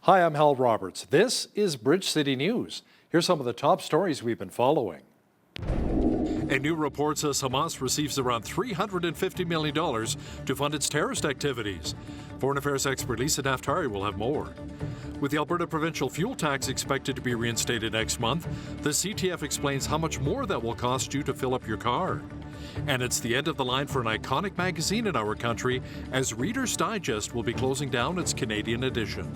Hi, I'm Hal Roberts. This is Bridge City News. Here's some of the top stories we've been following. A new report says Hamas receives around $350 million to fund its terrorist activities. Foreign Affairs expert Lisa Naftari will have more. With the Alberta provincial fuel tax expected to be reinstated next month, the CTF explains how much more that will cost you to fill up your car. And it's the end of the line for an iconic magazine in our country, as Reader's Digest will be closing down its Canadian edition.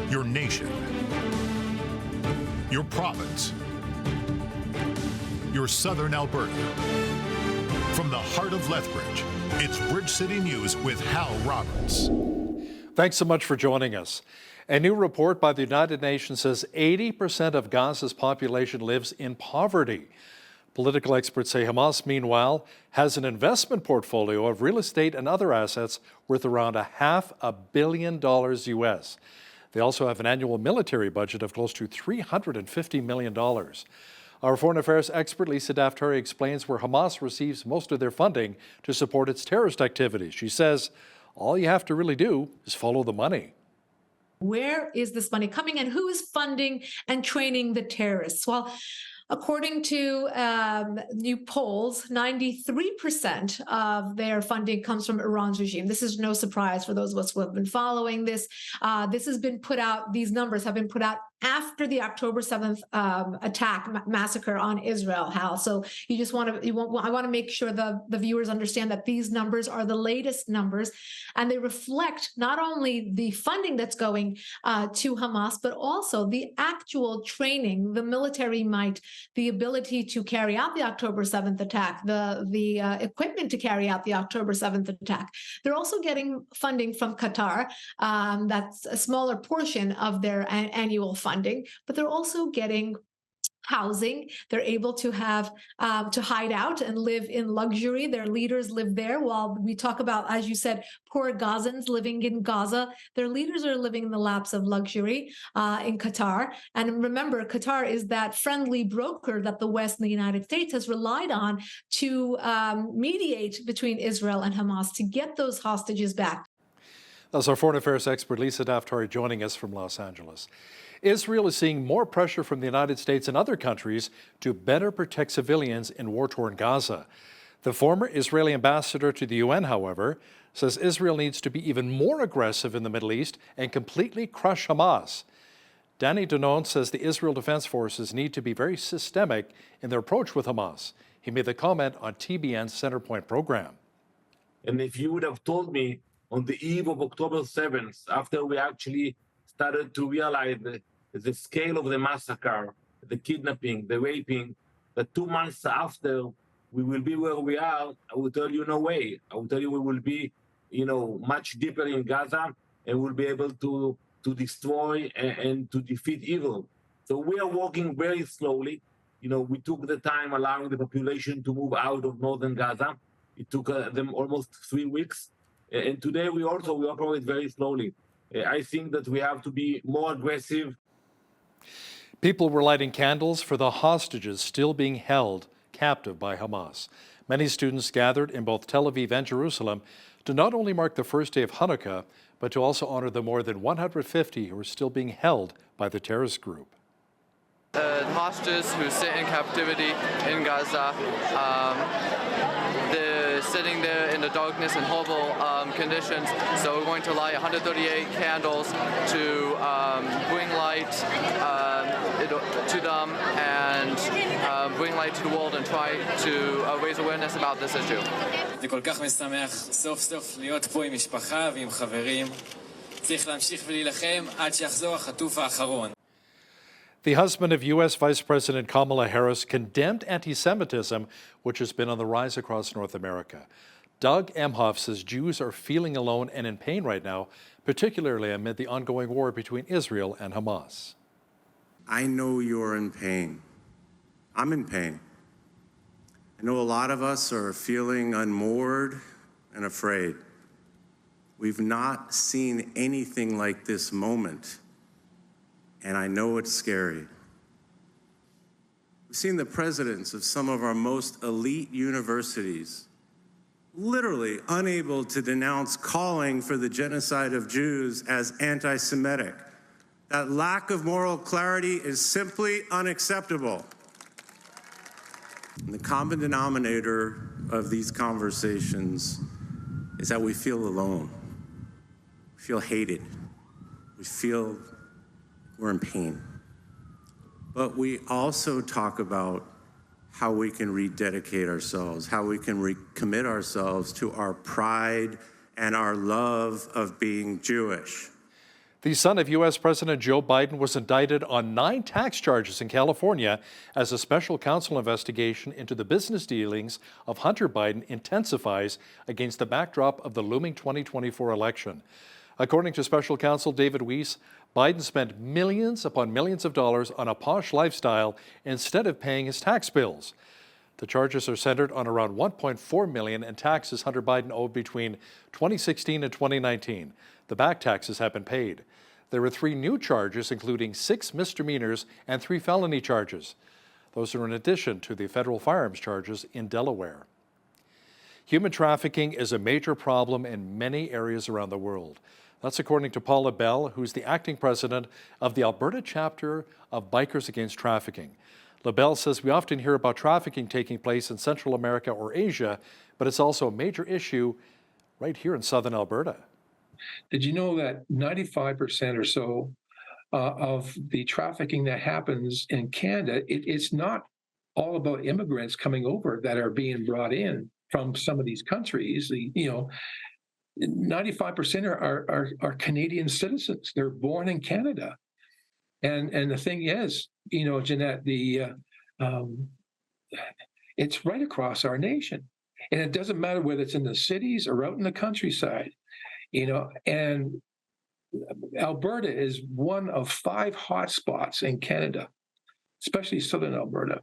Your nation, your province, your southern Alberta. From the heart of Lethbridge, it's Bridge City News with Hal Roberts. Thanks so much for joining us. A new report by the United Nations says 80% of Gaza's population lives in poverty. Political experts say Hamas, meanwhile, has an investment portfolio of real estate and other assets worth around $500 million US. They also have an annual military budget of close to $350 million. Our foreign affairs expert Lisa Naftari explains where Hamas receives most of their funding to support its terrorist activities. She says all you have to really do is follow the money. Where is this money coming and who is funding and training the terrorists? Well, according to new polls, 93% of their funding comes from Iran's regime. This is no surprise for those of us who have been following this. This has been put out, these numbers have been put out after the October 7th massacre on Israel, Hal. So you just want to, I want to make sure the viewers understand that these numbers are the latest numbers, and they reflect not only the funding that's going to Hamas, but also the actual training, the military might, the ability to carry out the October 7th attack, the equipment to carry out the October 7th attack. They're also getting funding from Qatar. That's a smaller portion of their annual funding, but they're also getting housing. They're able to have to hide out and live in luxury. Their leaders live there. While we talk about, as you said, poor Gazans living in Gaza, their leaders are living in the laps of luxury in Qatar. And remember, Qatar is that friendly broker that the West and the United States has relied on to mediate between Israel and Hamas to get those hostages back. That's our foreign affairs expert Lisa Naftari joining us from Los Angeles. Israel is seeing more pressure from the United States and other countries to better protect civilians in war-torn Gaza. The former Israeli ambassador to the UN, however, says Israel needs to be even more aggressive in the Middle East and completely crush Hamas. Danny Danon says the Israel Defense Forces need to be very systemic in their approach with Hamas. He made the comment on TBN's Centerpoint program. And if you would have told me on the eve of October 7th, after we actually started to realize the scale of the massacre, the kidnapping, the raping, that 2 months after we will be where we are, I will tell you no way. I will tell you we will be, much deeper in Gaza, and we'll be able to destroy and to defeat evil. So we are working very slowly. We took the time allowing the population to move out of northern Gaza. It took them almost 3 weeks. And today we operate very slowly. I think that we have to be more aggressive. People were lighting candles for the hostages still being held captive by Hamas. Many students gathered in both Tel Aviv and Jerusalem to not only mark the first day of Hanukkah, but to also honor the more than 150 who are still being held by the terrorist group. Hostages who sit in captivity in Gaza, they're sitting there in the darkness and horrible conditions. So we're going to light 138 candles to bring light to them and bring light to the world and try to raise awareness about this issue. זה כל כך משמח סוף סוף להיות פה עם משפחה ועם חברים. צריך להמשיך ולהילחם עד שיחזור החטוף האחרון. The husband of U.S. Vice President Kamala Harris condemned anti-Semitism, which has been on the rise across North America. Doug Emhoff says Jews are feeling alone and in pain right now, particularly amid the ongoing war between Israel and Hamas. I know you're in pain. I'm in pain. I know a lot of us are feeling unmoored and afraid. We've not seen anything like this moment, and I know it's scary. We've seen the presidents of some of our most elite universities literally unable to denounce calling for the genocide of Jews as anti-Semitic. That lack of moral clarity is simply unacceptable. And the common denominator of these conversations is that we feel alone, we feel hated, we feel we're in pain. But we also talk about how we can rededicate ourselves, how we can recommit ourselves to our pride and our love of being Jewish. The son of U.S. President Joe Biden was indicted on 9 tax charges in California as a special counsel investigation into the business dealings of Hunter Biden intensifies against the backdrop of the looming 2024 election. According to special counsel David Weiss, Biden spent millions upon millions of dollars on a posh lifestyle instead of paying his tax bills. The charges are centered on around $1.4 million in taxes Hunter Biden owed between 2016 and 2019. The back taxes have been paid. There are 3 new charges, including 6 misdemeanors and 3 felony charges. Those are in addition to the federal firearms charges in Delaware. Human trafficking is a major problem in many areas around the world. That's according to Paula Bell, who's the acting president of the Alberta chapter of Bikers Against Trafficking. LaBelle says we often hear about trafficking taking place in Central America or Asia, but it's also a major issue right here in southern Alberta. Did you know that 95% or so of the trafficking that happens in Canada, it's not all about immigrants coming over that are being brought in from some of these countries. 95% are Canadian citizens. They're born in Canada. And the thing is, Jeanette, it's right across our nation. And it doesn't matter whether it's in the cities or out in the countryside, and Alberta is one of 5 hotspots in Canada, especially southern Alberta.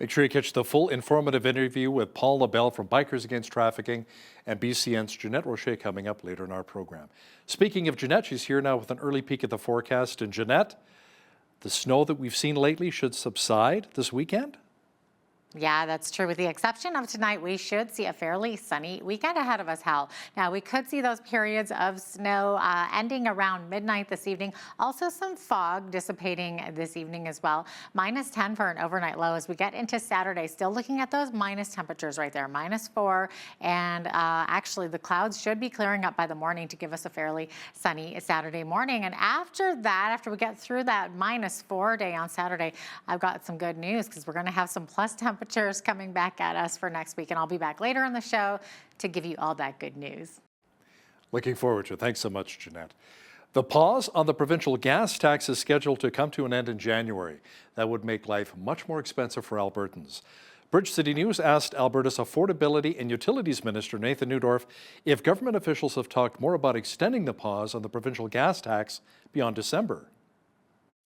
Make sure you catch the full informative interview with Paul LaBelle from Bikers Against Trafficking and BCN's Jeanette Rocher coming up later in our program. Speaking of Jeanette, she's here now with an early peek at the forecast. And Jeanette, the snow that we've seen lately should subside this weekend? Yeah, that's true. With the exception of tonight, we should see a fairly sunny weekend ahead of us, Hal. Now, we could see those periods of snow ending around midnight this evening. Also, some fog dissipating this evening as well. -10 for an overnight low as we get into Saturday. Still looking at those minus temperatures right there, -4. And actually, the clouds should be clearing up by the morning to give us a fairly sunny Saturday morning. And after that, after we get through that -4 day on Saturday, I've got some good news because we're going to have some plus temperatures coming back at us for next week. And I'll be back later in the show to give you all that good news. Looking forward to it. Thanks so much, Jeanette. The pause on the provincial gas tax is scheduled to come to an end in January. That would make life much more expensive for Albertans. Bridge City News asked Alberta's Affordability and Utilities Minister, Nathan Neudorf, if government officials have talked more about extending the pause on the provincial gas tax beyond December.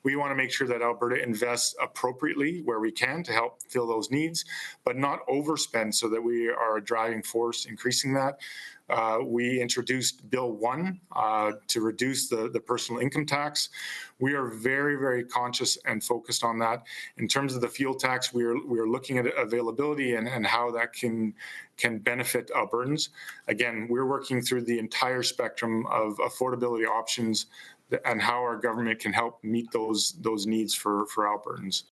We want to make sure that Alberta invests appropriately where we can to help fill those needs, but not overspend so that we are a driving force increasing that. We introduced Bill 1 to reduce the personal income tax. We are very, very conscious and focused on that. In terms of the fuel tax, we are looking at availability and how that can benefit Albertans. Again, we're working through the entire spectrum of affordability options and how our government can help meet those needs for Albertans.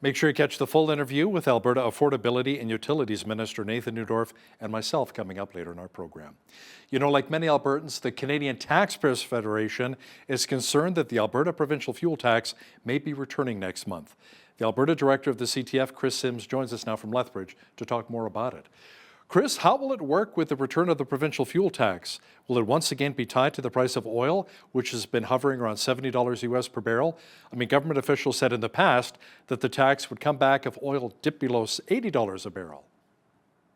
Make sure you catch the full interview with Alberta Affordability and Utilities Minister Nathan Neudorf and myself coming up later in our program. Like many Albertans, the Canadian Taxpayers Federation is concerned that the Alberta provincial fuel tax may be returning next month. The Alberta Director of the CTF, Chris Sims, joins us now from Lethbridge to talk more about it. Chris, how will it work with the return of the provincial fuel tax? Will it once again be tied to the price of oil, which has been hovering around $70 US per barrel? Government officials said in the past that the tax would come back if oil dipped below $80 a barrel.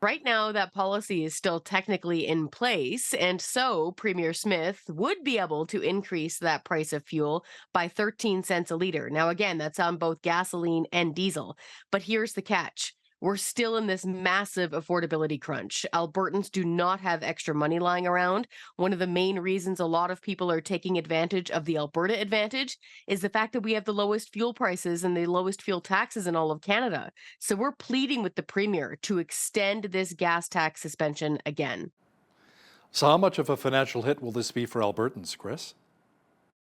Right now, that policy is still technically in place, and so Premier Smith would be able to increase that price of fuel by 13 cents a liter. Now, again, that's on both gasoline and diesel. But here's the catch. we're still in this massive affordability crunch. Albertans do not have extra money lying around. One of the main reasons a lot of people are taking advantage of the Alberta advantage is the fact that we have the lowest fuel prices and the lowest fuel taxes in all of Canada. So we're pleading with the Premier to extend this gas tax suspension again. So how much of a financial hit will this be for Albertans, Chris?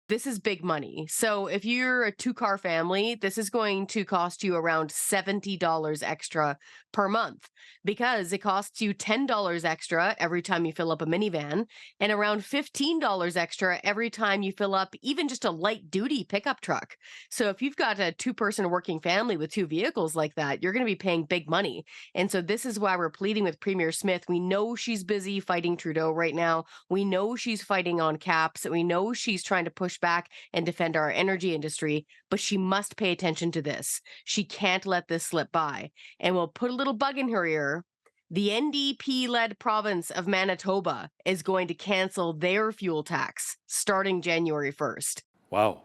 This is big money. So if you're a two-car family, this is going to cost you around $70 extra per month because it costs you $10 extra every time you fill up a minivan and around $15 extra every time you fill up even just a light-duty pickup truck. So if you've got a two-person working family with two vehicles like that, you're going to be paying big money. And so this is why we're pleading with Premier Smith. We know she's busy fighting Trudeau right now. We know she's fighting on caps. We know she's trying to push back and defend our energy industry, but she must pay attention to this. She can't let this slip by. And we'll put a little bug in her ear. The NDP-led province of Manitoba is going to cancel their fuel tax starting January 1st. Wow.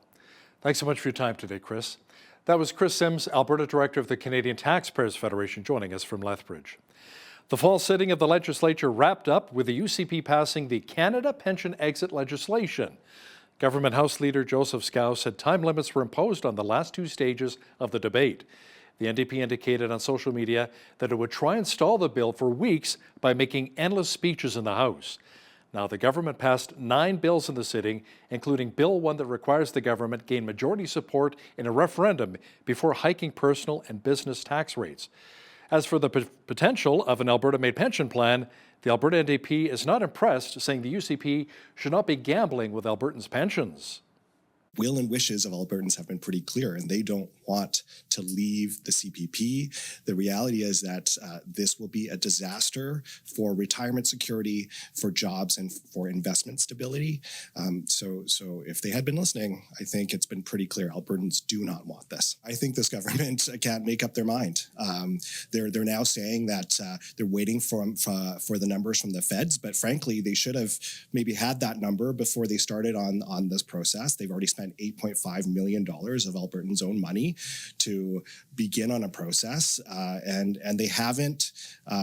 Thanks so much for your time today, Chris. That was Chris Sims, Alberta Director of the Canadian Taxpayers Federation, joining us from Lethbridge. The fall sitting of the legislature wrapped up with the UCP passing the Canada Pension Exit legislation. Government House Leader Joseph Scow said time limits were imposed on the last two stages of the debate. The NDP indicated on social media that it would try and stall the bill for weeks by making endless speeches in the House. Now, the government passed 9 bills in the sitting, including Bill 1 that requires the government gain majority support in a referendum before hiking personal and business tax rates. As for the potential of an Alberta-made pension plan, the Alberta NDP is not impressed, saying the UCP should not be gambling with Albertans' pensions. Will and wishes of Albertans have been pretty clear, and they don't want to leave the CPP. The reality is that this will be a disaster for retirement security, for jobs, and for investment stability. So if they had been listening, I think it's been pretty clear Albertans do not want this. I think this government can't make up their mind. They're now saying that they're waiting for the numbers from the feds, but frankly, they should have maybe had that number before they started on this process. They've already spent $8.5 million of Albertans' own money to begin on a process, and they haven't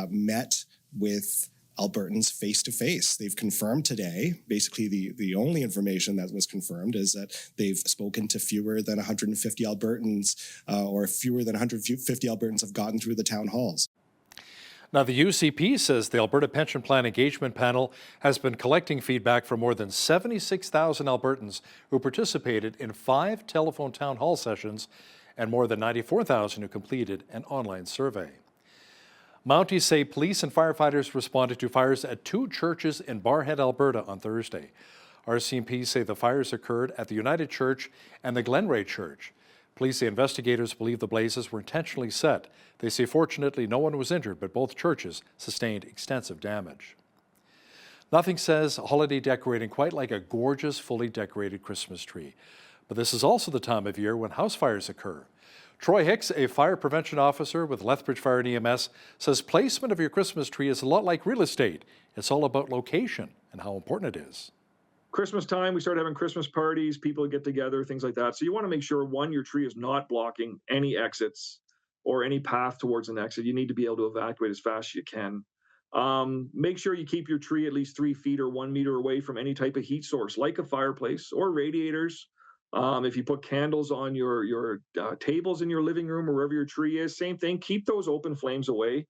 met with Albertans face to face. They've confirmed today, basically the only information that was confirmed is that they've spoken to fewer than 150 Albertans, or fewer than 150 Albertans have gotten through the town halls. Now, the UCP says the Alberta Pension Plan Engagement Panel has been collecting feedback from more than 76,000 Albertans who participated in 5 telephone town hall sessions and more than 94,000 who completed an online survey. Mounties say police and firefighters responded to fires at 2 churches in Barrhead, Alberta on Thursday. RCMP say the fires occurred at the United Church and the Glenray Church. Police say investigators believe the blazes were intentionally set. They say fortunately no one was injured, but both churches sustained extensive damage. Nothing says holiday decorating quite like a gorgeous, fully decorated Christmas tree. But this is also the time of year when house fires occur. Troy Hicks, a fire prevention officer with Lethbridge Fire and EMS, says placement of your Christmas tree is a lot like real estate. It's all about location and how important it is. Christmas time, we start having Christmas parties, people get together, things like that. So you want to make sure, one, your tree is not blocking any exits or any path towards an exit. You need to be able to evacuate as fast as you can. Make sure you keep your tree at least 3 feet or 1 meter away from any type of heat source, like a fireplace or radiators. If you put candles on your tables in your living room or wherever your tree is, same thing. Keep those open flames away.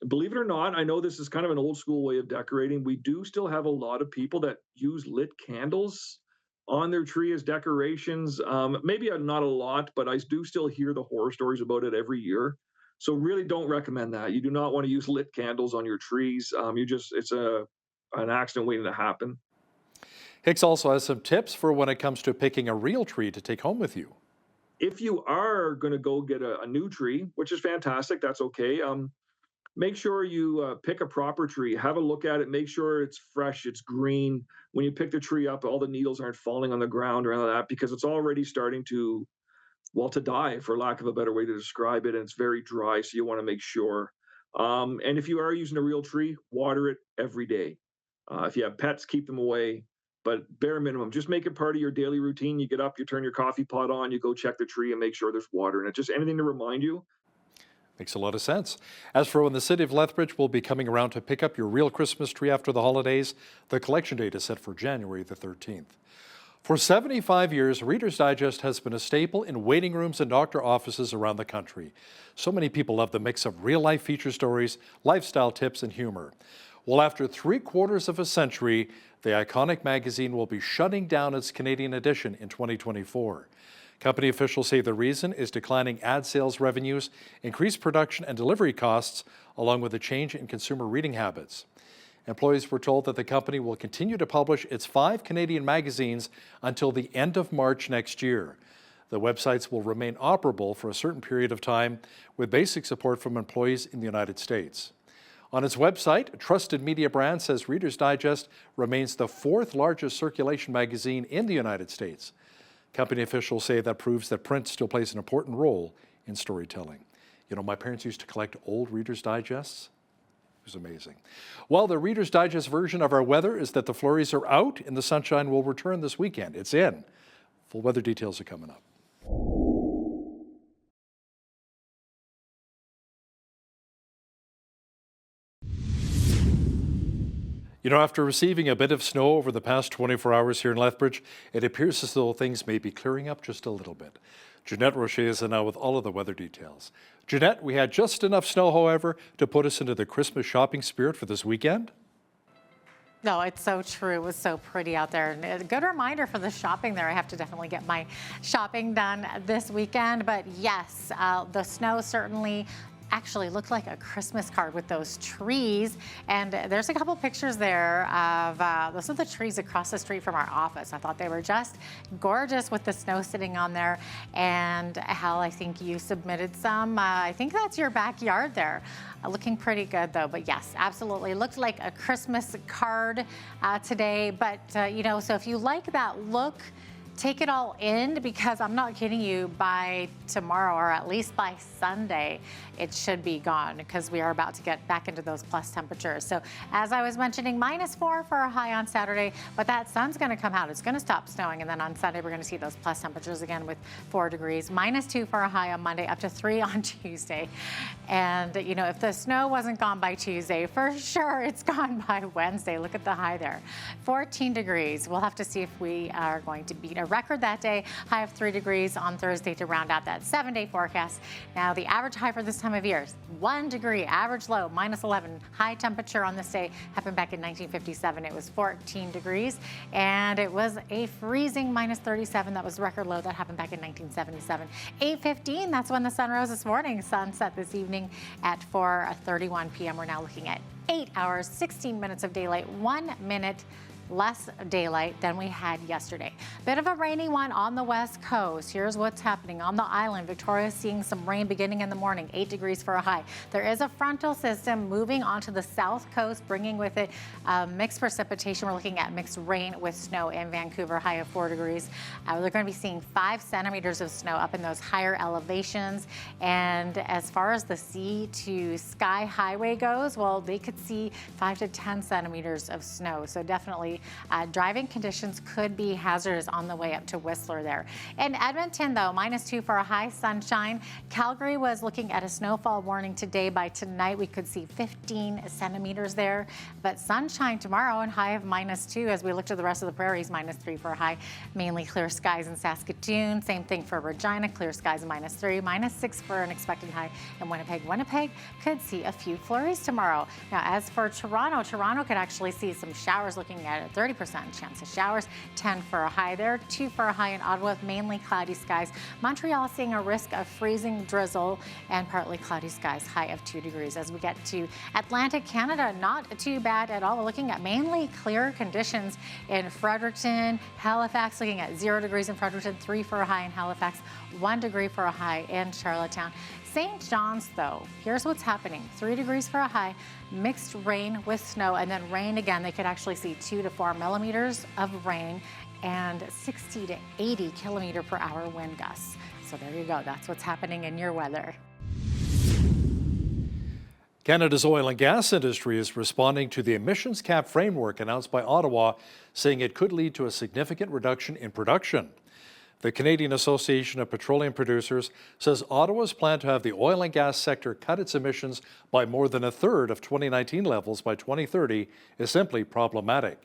Believe it or not, I know this is kind of an old school way of decorating. We do still have a lot of people that use lit candles on their tree as decorations. Maybe not a lot, but I do still hear the horror stories about it every year. So really don't recommend that. You do not want to use lit candles on your trees. It's an accident waiting to happen. Hicks also has some tips for when it comes to picking a real tree to take home with you. If you are going to go get a new tree, which is fantastic, that's okay. Make sure you pick a proper tree. Have a look at it. Make sure it's fresh, it's green. When you pick the tree up, all the needles aren't falling on the ground or anything like that, because it's already starting to die, for lack of a better way to describe it, and it's very dry, so you want to make sure. And if you are using a real tree, water it every day. If you have pets, keep them away. But bare minimum, just make it part of your daily routine. You get up, you turn your coffee pot on, you go check the tree and make sure there's water in it. Just anything to remind you. Makes a lot of sense. As for when the city of Lethbridge will be coming around to pick up your real Christmas tree after the holidays, the collection date is set for January the 13th. For 75 years, Reader's Digest has been a staple in waiting rooms and doctor offices around the country. So many people love the mix of real-life feature stories, lifestyle tips, and humor. Well, after 3/4 of a century, the iconic magazine will be shutting down its Canadian edition in 2024. Company officials say the reason is declining ad sales revenues, increased production and delivery costs, along with a change in consumer reading habits. Employees were told that the company will continue to publish its 5 Canadian magazines until the end of March next year. The websites will remain operable for a certain period of time with basic support from employees in the United States. On its website, a trusted media brand says Reader's Digest remains the 4th largest circulation magazine in the United States. Company officials say that proves that print still plays an important role in storytelling. You know, my parents used to collect old Reader's Digests. It was amazing. Well, the Reader's Digest version of our weather is that the flurries are out and the sunshine will return this weekend. It's in. Full weather details are coming up. You know, after receiving a bit of snow over the past 24 hours here in Lethbridge, it appears as though things may be clearing up just a little bit. Jeanette Rocher is now with all of the weather details. Jeanette, we had just enough snow, however, to put us into the Christmas shopping spirit for this weekend. No, it's so true. It was so pretty out there. And a good reminder for the shopping there. I have to definitely get my shopping done this weekend. But yes, the snow certainly actually looked like a Christmas card with those trees. And there's a couple pictures there of those are the trees across the street from our office. I thought they were just gorgeous with the snow sitting on there. And Hal, I think you submitted some. I think that's your backyard there. Looking pretty good though, but yes, absolutely. Looked like a Christmas card today. But you know, so if you like that look, take it all in, because I'm not kidding you, by tomorrow or at least by Sunday, it should be gone, because we are about to get back into those plus temperatures. So as I was mentioning, -4 for a high on Saturday, but that sun's going to come out. It's going to stop snowing, and then on Sunday we're going to see those plus temperatures again with 4 degrees. -2 for a high on Monday, up to 3 on Tuesday. And you know, if the snow wasn't gone by Tuesday, for sure it's gone by Wednesday. Look at the high there, 14 degrees. We'll have to see if we are going to beat a record that day. High of 3 degrees on Thursday to round out that 7-day forecast. Now the average high for this time of year is 1 degree, average low -11. High temperature on this day happened back in 1957. It was 14 degrees, and it was a freezing -37. That was the record low that happened back in 1977. 8:15, that's when the sun rose this morning. Sunset this evening at 4:31 p.m. We're now looking at 8 hours, 16 minutes of daylight, 1 minute less daylight than we had yesterday. Bit of a rainy one on the west coast. Here's what's happening on the island. Victoria seeing some rain beginning in the morning, 8 degrees for a high. There is a frontal system moving onto the south coast, bringing with it mixed precipitation. We're looking at mixed rain with snow in Vancouver, high of 4 degrees. They're going to be seeing 5 centimeters of snow up in those higher elevations. And as far as the sea to sky highway goes, well, they could see 5 to 10 centimeters of snow. So definitely driving conditions could be hazardous on the way up to Whistler there. In Edmonton, though, -2 for a high, sunshine. Calgary was looking at a snowfall warning today. By tonight, we could see 15 centimeters there. But sunshine tomorrow and high of -2 as we look to the rest of the prairies, -3 for a high. Mainly clear skies in Saskatoon. Same thing for Regina, clear skies -3, -6 for an expected high in Winnipeg. Winnipeg could see a few flurries tomorrow. Now, as for Toronto, Toronto could actually see some showers, looking at a 30% chance of showers, 10 for a high there, 2 for a high in Ottawa, mainly cloudy skies. Montreal seeing a risk of freezing drizzle and partly cloudy skies, high of 2 degrees. As we get to Atlantic Canada, not too bad at all. We're looking at mainly clear conditions in Fredericton, Halifax, looking at 0 degrees in Fredericton, 3 for a high in Halifax, 1 degree for a high in Charlottetown. St. John's, though, here's what's happening. 3 degrees for a high, mixed rain with snow, and then rain again. They could actually see 2 to 4 millimeters of rain and 60 to 80 kilometer per hour wind gusts. So there you go. That's what's happening in your weather. Canada's oil and gas industry is responding to the emissions cap framework announced by Ottawa, saying it could lead to a significant reduction in production. The Canadian Association of Petroleum Producers says Ottawa's plan to have the oil and gas sector cut its emissions by more than a third of 2019 levels by 2030 is simply problematic.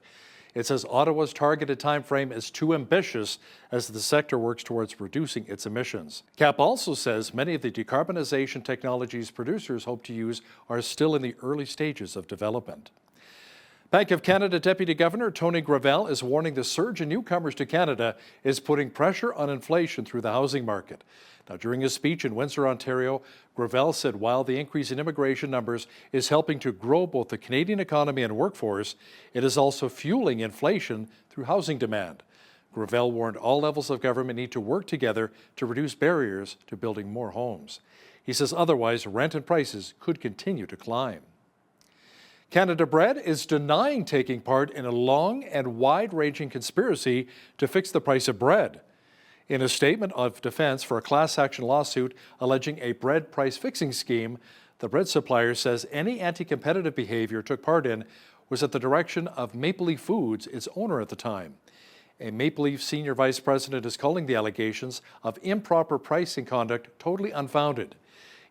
It says Ottawa's targeted time frame is too ambitious as the sector works towards reducing its emissions. CAP also says many of the decarbonization technologies producers hope to use are still in the early stages of development. Bank of Canada Deputy Governor Tony Gravel is warning the surge in newcomers to Canada is putting pressure on inflation through the housing market. Now, during his speech in Windsor, Ontario, Gravel said while the increase in immigration numbers is helping to grow both the Canadian economy and workforce, it is also fueling inflation through housing demand. Gravel warned all levels of government need to work together to reduce barriers to building more homes. He says otherwise rent and prices could continue to climb. Canada Bread is denying taking part in a long and wide-ranging conspiracy to fix the price of bread. In a statement of defense for a class action lawsuit alleging a bread price fixing scheme, the bread supplier says any anti-competitive behavior took part in was at the direction of Maple Leaf Foods, its owner at the time. A Maple Leaf senior vice president is calling the allegations of improper pricing conduct totally unfounded.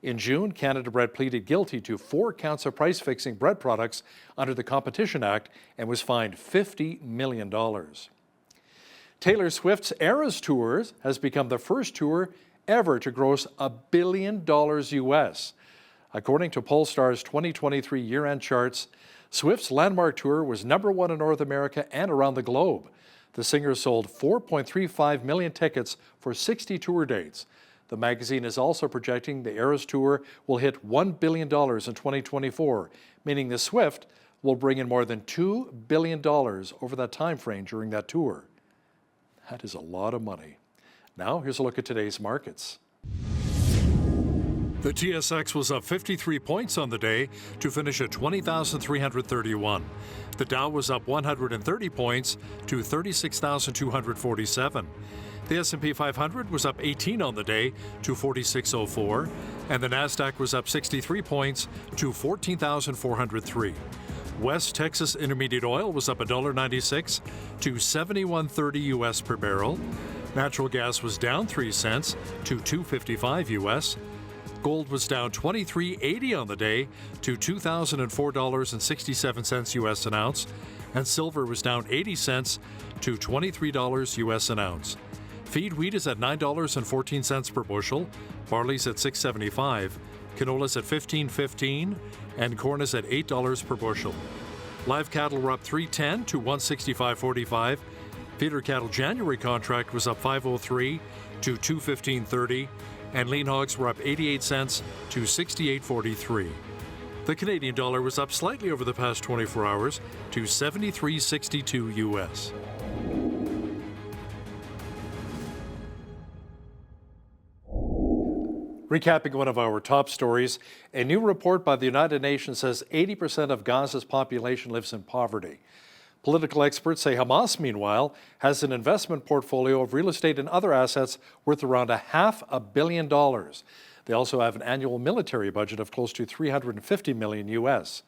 In June, Canada Bread pleaded guilty to 4 counts of price-fixing bread products under the Competition Act and was fined $50 million. Taylor Swift's Eras Tour has become the first tour ever to gross $1 billion US. According to Pollstar's 2023 year-end charts, Swift's landmark tour was #1 in North America and around the globe. The singer sold 4.35 million tickets for 60 tour dates. The magazine is also projecting the Eras Tour will hit $1 billion in 2024, meaning the Swift will bring in more than $2 billion over that time frame during that tour. That is a lot of money. Now, here's a look at today's markets. The TSX was up 53 points on the day to finish at 20,331. The Dow was up 130 points to 36,247. The S&P 500 was up 18 on the day to 4604, and the Nasdaq was up 63 points to 14,403. West Texas Intermediate Oil was up $1.96 to $71.30 US per barrel. Natural gas was down 3 cents to $2.55 US. Gold was down $23.80 on the day to $2,004.67 US an ounce, and silver was down 80 cents to $23 US an ounce. Feed wheat is at $9.14 per bushel, barley's at $6.75, canola's at $15.15, and corn is at $8 per bushel. Live cattle were up $3.10 to $165.45. Feeder cattle January contract was up $5.03 to $215.30, and lean hogs were up 88 cents to $68.43. The Canadian dollar was up slightly over the past 24 hours to 73.62 US. Recapping one of our top stories, a new report by the United Nations says 80% of Gaza's population lives in poverty. Political experts say Hamas, meanwhile, has an investment portfolio of real estate and other assets worth around $500 million. They also have an annual military budget of close to $350 million US.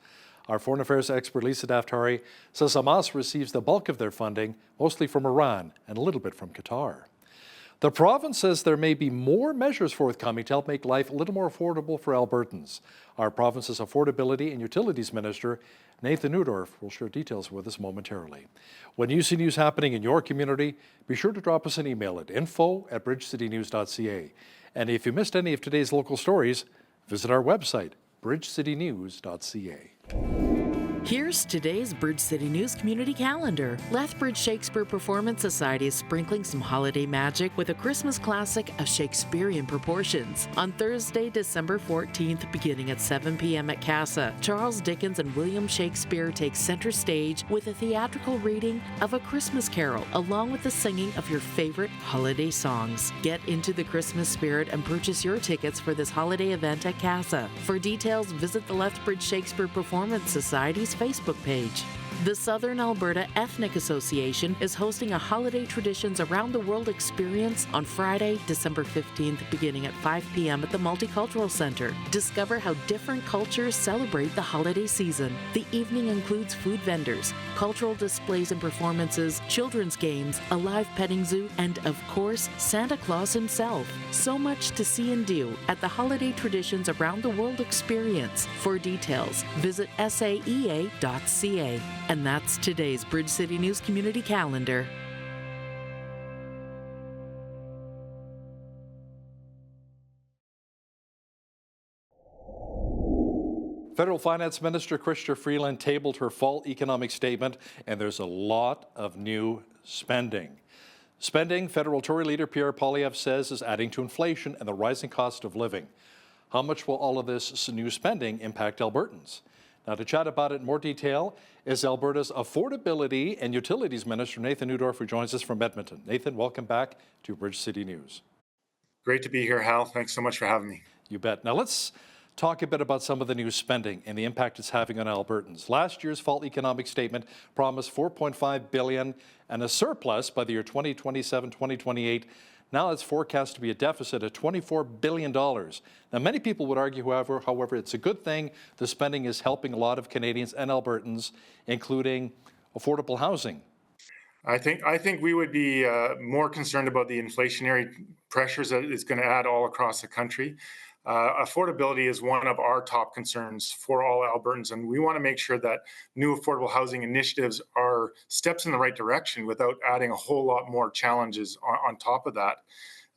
Our foreign affairs expert Lisa Daftari says Hamas receives the bulk of their funding, mostly from Iran and a little bit from Qatar. The province says there may be more measures forthcoming to help make life a little more affordable for Albertans. Our province's Affordability and Utilities Minister, Nathan Neudorf, will share details with us momentarily. When you see news happening in your community, be sure to drop us an email at info@bridgecitynews.ca. And if you missed any of today's local stories, visit our website, bridgecitynews.ca. Here's today's Bridge City News community calendar. Lethbridge Shakespeare Performance Society is sprinkling some holiday magic with a Christmas classic of Shakespearean proportions. On Thursday, December 14th, beginning at 7 p.m. at Casa, Charles Dickens and William Shakespeare take center stage with a theatrical reading of A Christmas Carol, along with the singing of your favorite holiday songs. Get into the Christmas spirit and purchase your tickets for this holiday event at Casa. For details, visit the Lethbridge Shakespeare Performance Society's Facebook page. The Southern Alberta Ethnic Association is hosting a Holiday Traditions Around the World experience on Friday, December 15th, beginning at 5 p.m. at the Multicultural Center. Discover how different cultures celebrate the holiday season. The evening includes food vendors, cultural displays and performances, children's games, a live petting zoo, and of course, Santa Claus himself. So much to see and do at the Holiday Traditions Around the World experience. For details, visit saea.ca. And that's today's Bridge City News Community Calendar. Federal Finance Minister Chrystia Freeland tabled her fall economic statement, and there's a lot of new spending. Spending, federal Tory leader Pierre Poilievre says, is adding to inflation and the rising cost of living. How much will all of this new spending impact Albertans? Now, to chat about it in more detail is Alberta's Affordability and Utilities Minister, Nathan Neudorf, who joins us from Edmonton. Nathan, welcome back to Bridge City News. Great to be here, Hal. Thanks so much for having me. You bet. Now, let's talk a bit about some of the new spending and the impact it's having on Albertans. Last year's fall economic statement promised $4.5 billion and a surplus by the year 2027-2028. Now it's forecast to be a deficit of $24 billion. Now, many people would argue, however, it's a good thing. The spending is helping a lot of Canadians and Albertans, including affordable housing. I think we would be more concerned about the inflationary pressures that it's going to add all across the country. Affordability is one of our top concerns for all Albertans, and we want to make sure that new affordable housing initiatives are steps in the right direction without adding a whole lot more challenges on top of that.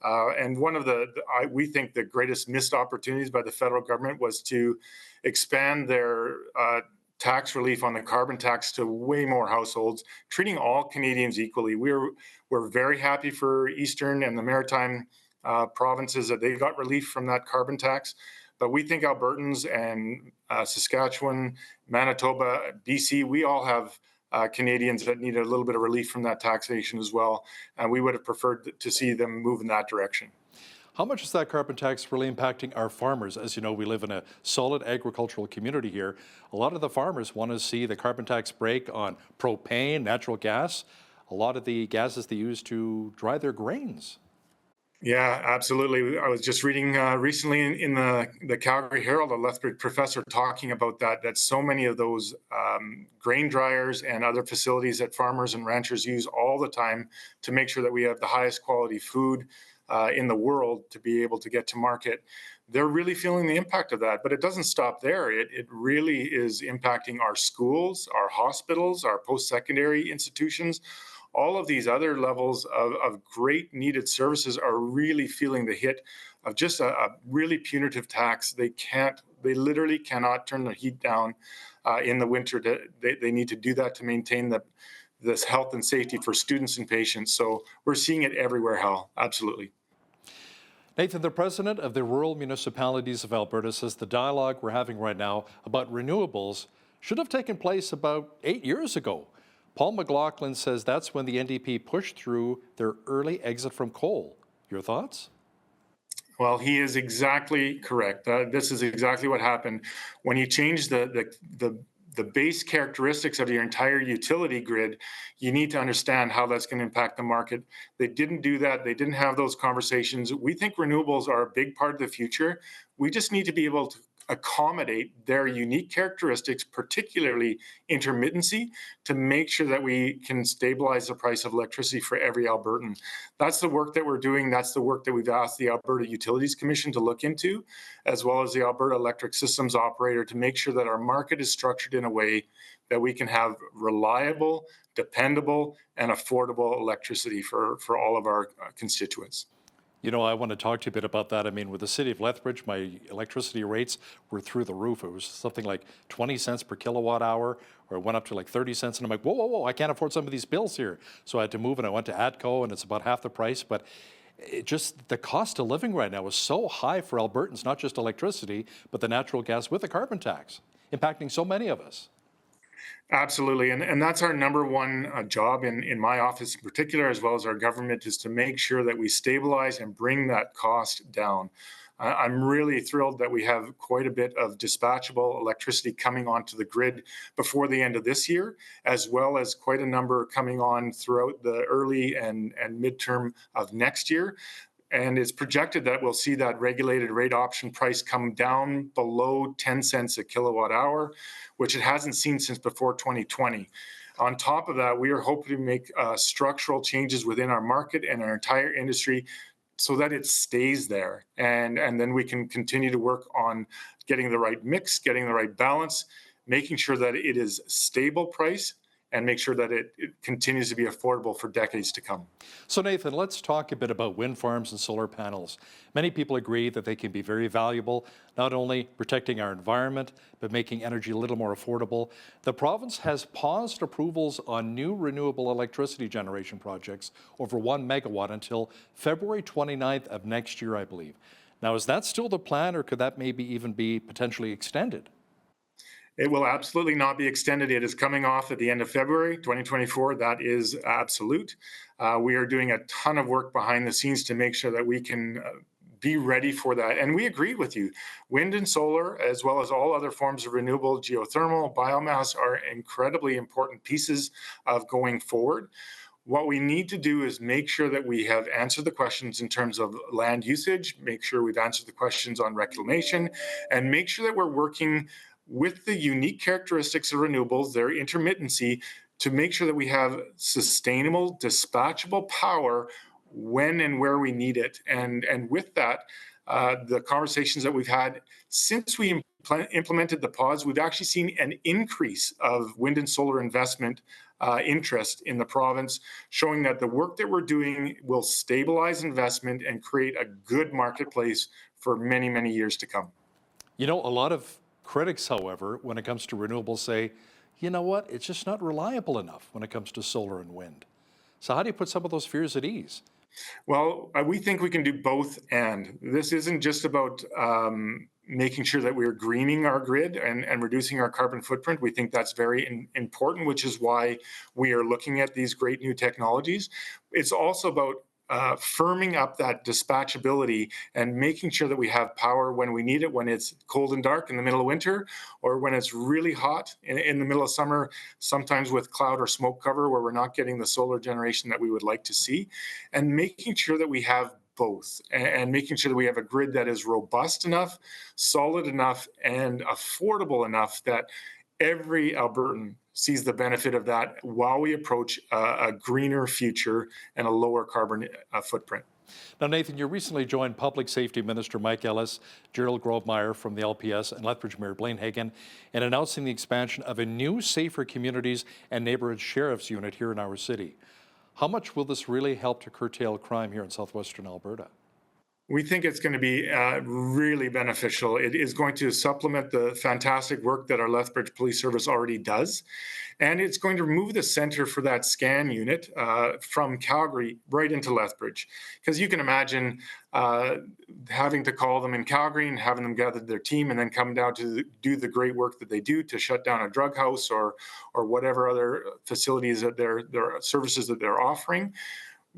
And one of we think the greatest missed opportunities by the federal government was to expand their tax relief on the carbon tax to way more households, treating all Canadians equally. We're very happy for Eastern and the Maritime provinces that they got relief from that carbon tax. But we think Albertans and Saskatchewan, Manitoba, BC, we all have Canadians that need a little bit of relief from that taxation as well. And we would have preferred to see them move in that direction. How much is that carbon tax really impacting our farmers? As you know, we live in a solid agricultural community here. A lot of the farmers want to see the carbon tax break on propane, natural gas, a lot of the gases they use to dry their grains. Yeah, absolutely. I was just reading recently in the Calgary Herald, a Lethbridge professor talking about that so many of those grain dryers and other facilities that farmers and ranchers use all the time to make sure that we have the highest quality food in the world to be able to get to market. They're really feeling the impact of that, but it doesn't stop there. It really is impacting our schools, our hospitals, our post-secondary institutions. All of these other levels of great needed services are really feeling the hit of just a really punitive tax. They literally cannot turn the heat down in the winter. They need to do that to maintain this health and safety for students and patients. So we're seeing it everywhere, Hal. Absolutely. Nathan, the president of the Rural Municipalities of Alberta says the dialogue we're having right now about renewables should have taken place about 8 years ago. Paul McLaughlin says that's when the NDP pushed through their early exit from coal. Your thoughts? Well, he is exactly correct. This is exactly what happened. When you change the base characteristics of your entire utility grid, you need to understand how that's going to impact the market. They didn't do that. They didn't have those conversations. We think renewables are a big part of the future. We just need to be able to accommodate their unique characteristics, particularly intermittency, to make sure that we can stabilize the price of electricity for every Albertan. That's the work that we're doing. That's the work that we've asked the Alberta Utilities Commission to look into, as well as the Alberta Electric Systems Operator, to make sure that our market is structured in a way that we can have reliable, dependable, and affordable electricity for all of our constituents. You know, I want to talk to you a bit about that. I mean, with the city of Lethbridge, my electricity rates were through the roof. It was something like 20 cents per kilowatt hour, or it went up to like 30 cents. And I'm like, whoa, I can't afford some of these bills here. So I had to move, and I went to ATCO, and it's about half the price. But just the cost of living right now is so high for Albertans, not just electricity, but the natural gas with the carbon tax, impacting so many of us. Absolutely. And that's our number one job in my office in particular, as well as our government, is to make sure that we stabilize and bring that cost down. I'm really thrilled that we have quite a bit of dispatchable electricity coming onto the grid before the end of this year, as well as quite a number coming on throughout the early and midterm of next year. And it's projected that we'll see that regulated rate option price come down below 10 cents a kilowatt hour, which it hasn't seen since before 2020. On top of that, we are hoping to make structural changes within our market and our entire industry so that it stays there. And then we can continue to work on getting the right mix, getting the right balance, making sure that it is stable price, and make sure that it continues to be affordable for decades to come. So Nathan, let's talk a bit about wind farms and solar panels. Many people agree that they can be very valuable, not only protecting our environment, but making energy a little more affordable. The province has paused approvals on new renewable electricity generation projects over 1 megawatt until February 29th of next year, I believe. Now, is that still the plan, or could that maybe even be potentially extended? It will absolutely not be extended. It is coming off at the end of February 2024. That is absolute. We are doing a ton of work behind the scenes to make sure that we can be ready for that. And we agree with you. Wind and solar, as well as all other forms of renewable, geothermal, biomass, are incredibly important pieces of going forward. What we need to do is make sure that we have answered the questions in terms of land usage, make sure we've answered the questions on reclamation, and make sure that we're working with the unique characteristics of renewables, their intermittency, to make sure that we have sustainable, dispatchable power when and where we need it. And with that, the conversations that we've had since we implemented the pause, we've actually seen an increase of wind and solar investment interest in the province, showing that the work that we're doing will stabilize investment and create a good marketplace for many, many years to come. You know, a lot of critics, however, when it comes to renewables say, you know what, it's just not reliable enough when it comes to solar and wind. So how do you put some of those fears at ease? Well, we think we can do both. And this isn't just about making sure that we're greening our grid and reducing our carbon footprint. We think that's very important, which is why we are looking at these great new technologies. It's also about firming up that dispatchability and making sure that we have power when we need it, when it's cold and dark in the middle of winter, or when it's really hot in the middle of summer, sometimes with cloud or smoke cover where we're not getting the solar generation that we would like to see, and making sure that we have both, and making sure that we have a grid that is robust enough, solid enough, and affordable enough that every Albertan sees the benefit of that while we approach a greener future and a lower carbon footprint. Now, Nathan, you recently joined Public Safety Minister Mike Ellis, Gerald Grovemeyer from the LPS, and Lethbridge Mayor Blaine Hagan in announcing the expansion of a new Safer Communities and Neighbourhood Sheriff's Unit here in our city. How much will this really help to curtail crime here in southwestern Alberta? We think it's going to be really beneficial. It is going to supplement the fantastic work that our Lethbridge Police Service already does. And it's going to remove the center for that scan unit from Calgary right into Lethbridge. Because you can imagine having to call them in Calgary and having them gather their team and then come down to do the great work that they do to shut down a drug house or whatever other facilities that their services that they're offering.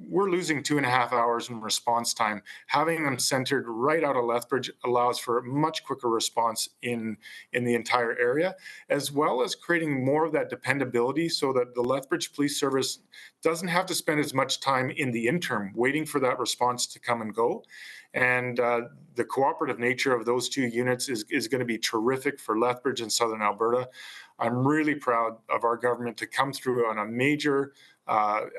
We're losing 2.5 hours in response time. Having them centered right out of Lethbridge allows for a much quicker response in the entire area, as well as creating more of that dependability so that the Lethbridge Police Service doesn't have to spend as much time in the interim waiting for that response to come and go. And the cooperative nature of those two units is going to be terrific for Lethbridge and Southern Alberta. I'm really proud of our government to come through on a major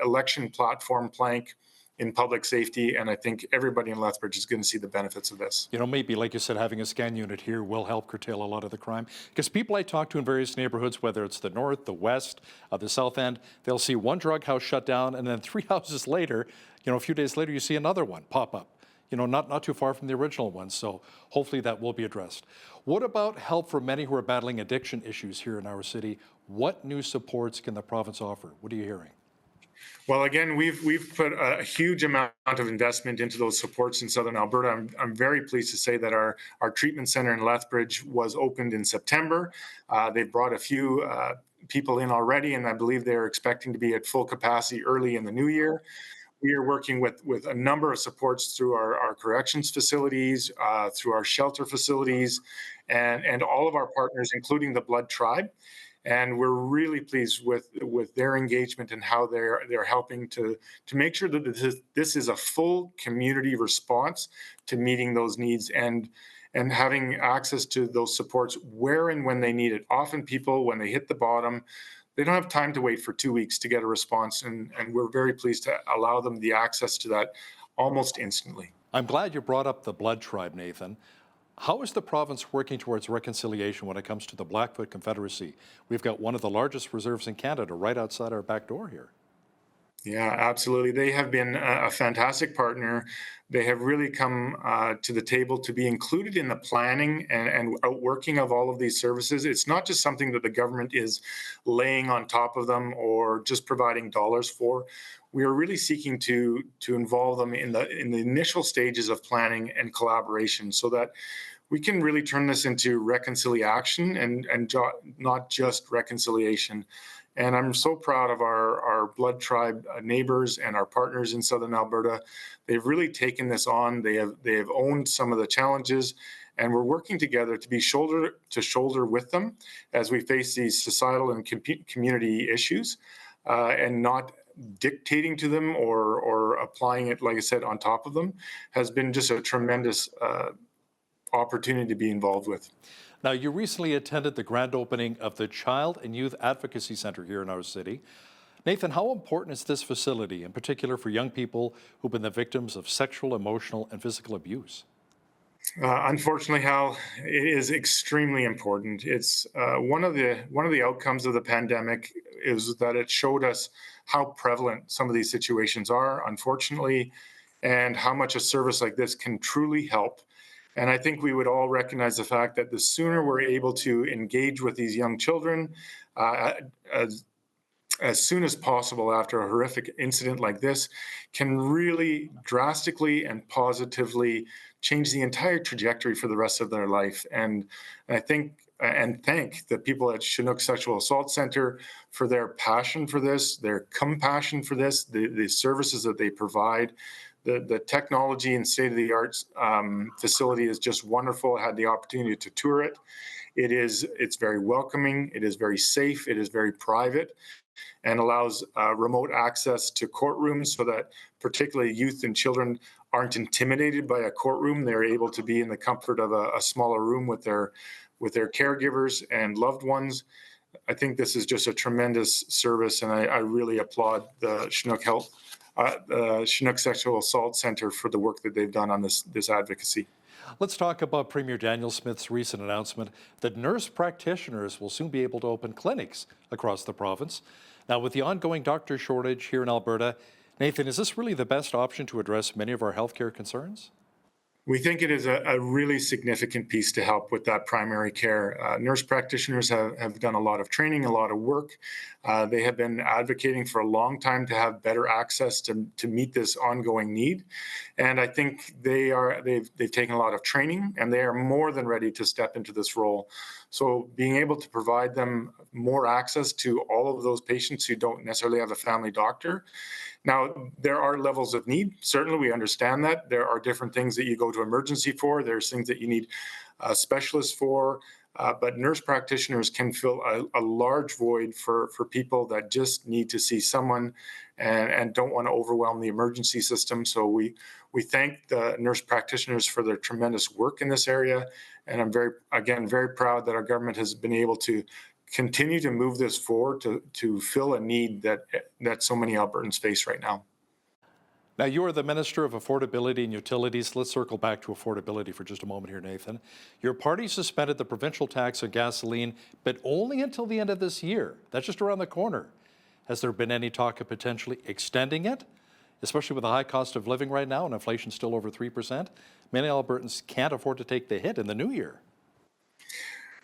election platform plank in public safety, and I think everybody in Lethbridge is going to see the benefits of this. You know, maybe, like you said, having a scan unit here will help curtail a lot of the crime. Because people I talk to in various neighborhoods, whether it's the north, the west, the south end, they'll see one drug house shut down, and then 3 houses later, you know, a few days later, you see another one pop up. You know, not too far from the original one, so hopefully that will be addressed. What about help for many who are battling addiction issues here in our city? What new supports can the province offer? What are you hearing? Well, again, we've put a huge amount of investment into those supports in Southern Alberta. I'm very pleased to say that our treatment center in Lethbridge was opened in September. They've brought a few people in already, and I believe they're expecting to be at full capacity early in the new year. We are working with a number of supports through our corrections facilities, through our shelter facilities, and all of our partners, including the Blood Tribe. And we're really pleased with their engagement and how they're helping to make sure that this is a full community response to meeting those needs and having access to those supports where and when they need it. Often people, when they hit the bottom, they don't have time to wait for 2 weeks to get a response, and we're very pleased to allow them the access to that almost instantly. I'm glad you brought up the Blood Tribe, Nathan. How is the province working towards reconciliation when it comes to the Blackfoot Confederacy? We've got one of the largest reserves in Canada right outside our back door here. Yeah, absolutely. They have been a fantastic partner. They have really come to the table to be included in the planning and outworking of all of these services. It's not just something that the government is laying on top of them or just providing dollars for. We are really seeking to involve them in the initial stages of planning and collaboration so that we can really turn this into reconciliation and not just reconciliation. And I'm so proud of our Blood Tribe neighbors and our partners in Southern Alberta. They've really taken this on. They have owned some of the challenges, and we're working together to be shoulder to shoulder with them as we face these societal and community issues, and not dictating to them or applying it, like I said, on top of them, has been just a tremendous opportunity to be involved with. Now, you recently attended the grand opening of the Child and Youth Advocacy Center here in our city. Nathan, how important is this facility, in particular for young people who've been the victims of sexual, emotional, and physical abuse? Unfortunately, Hal, it is extremely important. It's one of the outcomes of the pandemic is that it showed us how prevalent some of these situations are, unfortunately, and how much a service like this can truly help. And I think we would all recognize the fact that the sooner we're able to engage with these young children as soon as possible after a horrific incident like this can really drastically and positively change the entire trajectory for the rest of their life. And I think and thank the people at Chinook Sexual Assault Center for their passion for this, their compassion for this, the services that they provide. The technology and state-of-the-art facility is just wonderful. I had the opportunity to tour it. It's very welcoming. It is very safe. It is very private, and allows remote access to courtrooms so that particularly youth and children aren't intimidated by a courtroom. They're able to be in the comfort of a smaller room with their caregivers and loved ones. I think this is just a tremendous service, and I really applaud the Chinook Sexual Assault Center for the work that they've done on this advocacy. Let's talk about Premier Daniel Smith's recent announcement that nurse practitioners will soon be able to open clinics across the province. Now, with the ongoing doctor shortage here in Alberta, Nathan, is this really the best option to address many of our healthcare concerns? We think it is a really significant piece to help with that primary care. Nurse practitioners have done a lot of training, a lot of work. They have been advocating for a long time to have better access to meet this ongoing need. And I think they've taken a lot of training, and they are more than ready to step into this role. So being able to provide them more access to all of those patients who don't necessarily have a family doctor. Now, there are levels of need. Certainly, we understand that. There are different things that you go to emergency for. There's things that you need specialists for. But nurse practitioners can fill a large void for people that just need to see someone and don't want to overwhelm the emergency system. So we thank the nurse practitioners for their tremendous work in this area. And I'm very proud that our government has been able to continue to move this forward to fill a need that so many Albertans face right now. Now, you are the Minister of Affordability and Utilities. Let's circle back to affordability for just a moment here, Nathan. Your party suspended the provincial tax on gasoline, but only until the end of this year. That's just around the corner. Has there been any talk of potentially extending it, especially with the high cost of living right now and inflation still over 3%? Many Albertans can't afford to take the hit in the new year.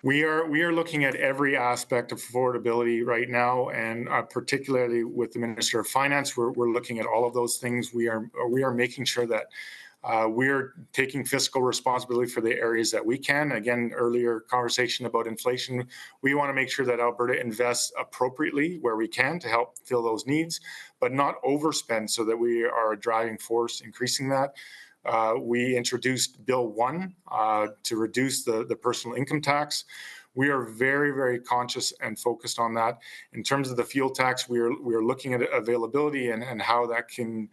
We are looking at every aspect of affordability right now, and particularly with the Minister of Finance, we're looking at all of those things. We are making sure that We're taking fiscal responsibility for the areas that we can. Again, earlier conversation about inflation. We want to make sure that Alberta invests appropriately where we can to help fill those needs, but not overspend so that we are a driving force increasing that. We introduced Bill 1 to reduce the personal income tax. We are very, very conscious and focused on that. In terms of the fuel tax, we are looking at availability and how that can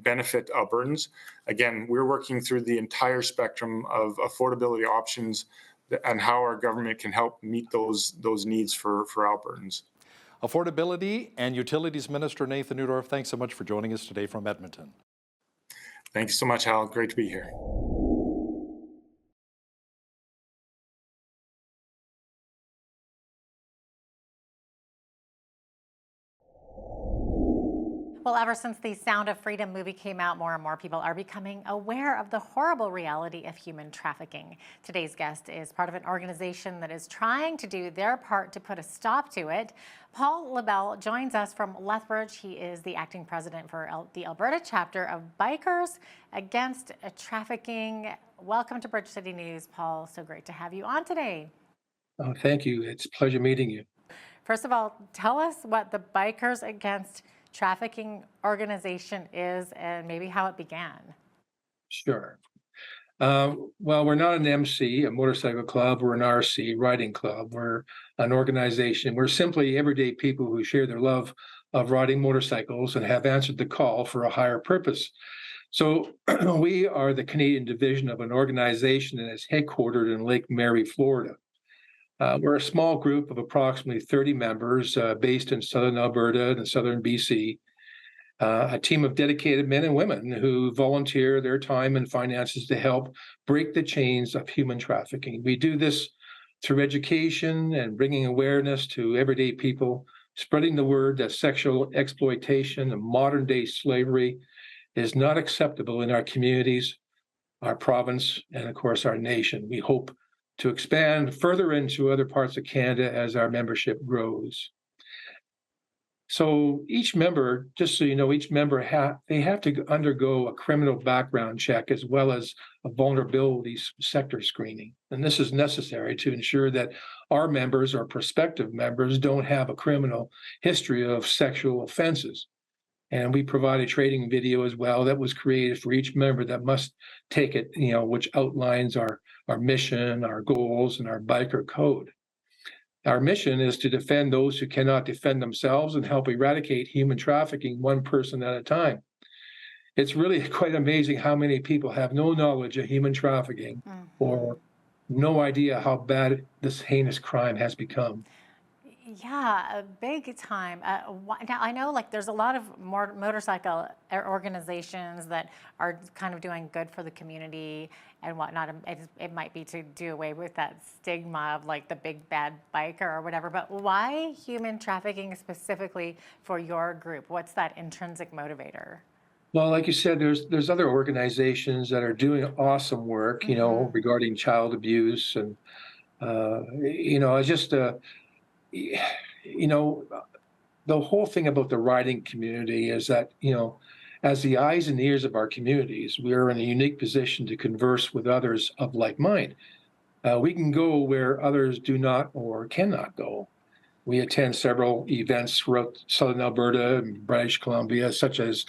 benefit Albertans. Again, we're working through the entire spectrum of affordability options and how our government can help meet those needs for Albertans. Affordability and Utilities Minister Nathan Neudorf, thanks so much for joining us today from Edmonton. Thank you so much, Hal. Great to be here. Well, ever since the Sound of Freedom movie came out, more and more people are becoming aware of the horrible reality of human trafficking. Today's guest is part of an organization that is trying to do their part to put a stop to it. Paul LaBelle joins us from Lethbridge. He is the acting president for the Alberta chapter of Bikers Against Trafficking. Welcome to Bridge City News, Paul. So great to have you on today. Oh, thank you. It's a pleasure meeting you. First of all, tell us what the Bikers Against Trafficking organization is and maybe how it began. Sure. Well, we're not an MC, a motorcycle club, or an RC, riding club. We're an organization. We're simply everyday people who share their love of riding motorcycles and have answered the call for a higher purpose. So we are the Canadian division of an organization that is headquartered in Lake Mary, Florida. We're a small group of approximately 30 members based in southern Alberta and southern BC, a team of dedicated men and women who volunteer their time and finances to help break the chains of human trafficking. We do this through education and bringing awareness to everyday people, spreading the word that sexual exploitation and modern-day slavery is not acceptable in our communities, our province, and of course, our nation. We hope to expand further into other parts of Canada as our membership grows. So each member, just so you know, each member they have to undergo a criminal background check as well as a vulnerability sector screening. And this is necessary to ensure that our members or prospective members don't have a criminal history of sexual offenses. And we provide a training video as well that was created for each member that must take it, which outlines our mission, our goals, and our biker code. Our mission is to defend those who cannot defend themselves and help eradicate human trafficking one person at a time. It's really quite amazing how many people have no knowledge of human trafficking or no idea how bad this heinous crime has become. Yeah, a big time. Now, I know there's a lot of motorcycle organizations that are kind of doing good for the community and whatnot. It might be to do away with that stigma of the big bad biker or whatever, but why human trafficking specifically for your group? What's that intrinsic motivator? Well, like you said, there's other organizations that are doing awesome work, regarding child abuse. And, it's just, the whole thing about the riding community is that, as the eyes and ears of our communities, we are in a unique position to converse with others of like mind. We can go where others do not or cannot go. We attend several events throughout southern Alberta and British Columbia, such as,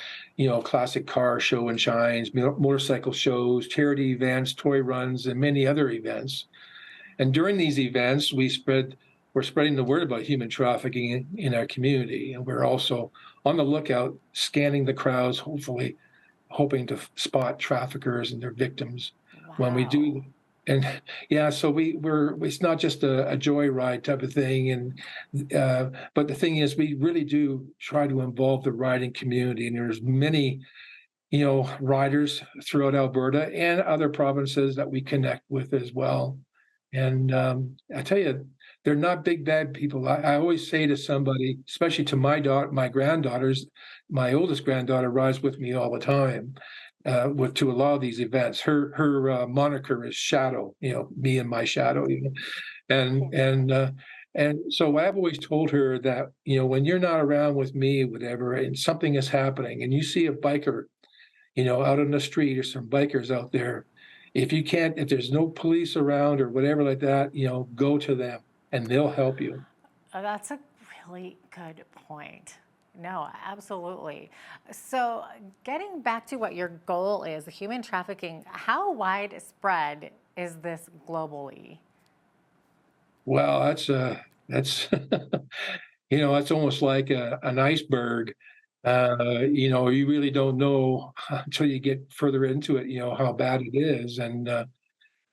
classic car show and shines, motorcycle shows, charity events, toy runs, and many other events. And during these events, we're spreading the word about human trafficking in our community. And we're also on the lookout, scanning the crowds, hopefully hoping to spot traffickers and their victims when we do. And yeah, so it's not just a joyride type of thing. But the thing is, we really do try to involve the riding community. And there's many, riders throughout Alberta and other provinces that we connect with as well. And I tell you, they're not big bad people. I always say to somebody, especially to my granddaughters, my oldest granddaughter rides with me all the time to a lot of these events. Her moniker is Shadow, me and my shadow. And so I've always told her that, when you're not around with me, whatever, and something is happening, and you see a biker, out on the street or some bikers out there, if there's no police around or whatever like that, go to them and they'll help you. That's a really good point. No, absolutely. So, getting back to what your goal is, human trafficking, how widespread is this globally? Well, that's that's almost like an iceberg. You really don't know until you get further into it, how bad it is. And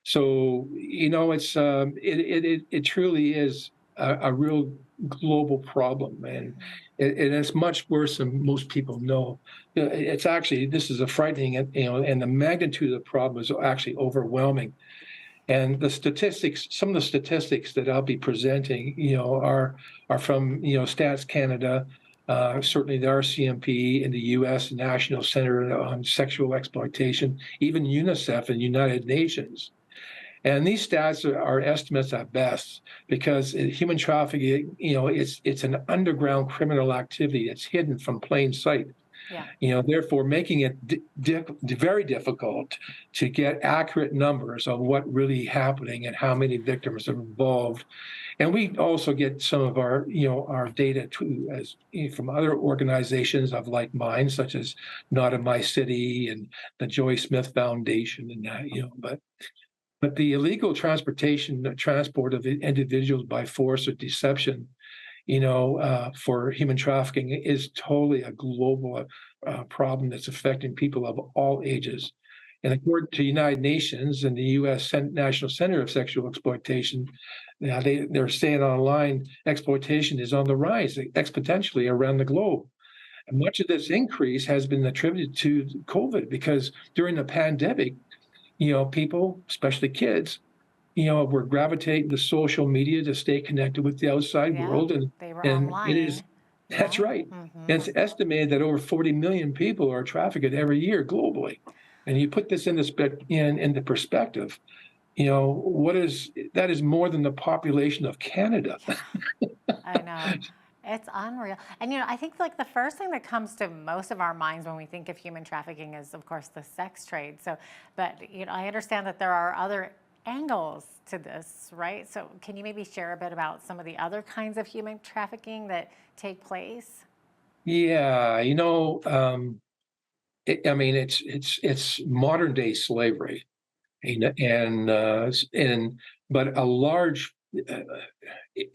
so, it truly is a real global problem, and it's much worse than most people know. It's actually, this is a frightening, and the magnitude of the problem is actually overwhelming. And some of the statistics that I'll be presenting, are from, Stats Canada, certainly the RCMP in the U.S. National Center on Sexual Exploitation, even UNICEF and United Nations. And these stats are estimates at best, because human trafficking, it's an underground criminal activity. It's hidden from plain sight. Yeah. Therefore making it very difficult to get accurate numbers of what really happening and how many victims are involved. And we also get some of our, our data too, as from other organizations of like mine, such as Not in My City and the Joy Smith Foundation and that, but the illegal transport of individuals by force or deception, for human trafficking is totally a global problem that's affecting people of all ages. And according to United Nations and the U.S. National Center of Sexual Exploitation, they're saying online exploitation is on the rise exponentially around the globe. And much of this increase has been attributed to COVID, because during the pandemic, people, especially kids, were gravitating to social media to stay connected with the outside world, and they were and online. it is that's right. And it's estimated that over 40 million people are trafficked every year globally. And you put this into perspective, that is more than the population of Canada. I know. It's unreal. And, I think like the first thing that comes to most of our minds when we think of human trafficking is, of course, the sex trade. So, but, I understand that there are other angles to this, right? So can you maybe share a bit about some of the other kinds of human trafficking that take place? Yeah, it's modern day slavery, but a large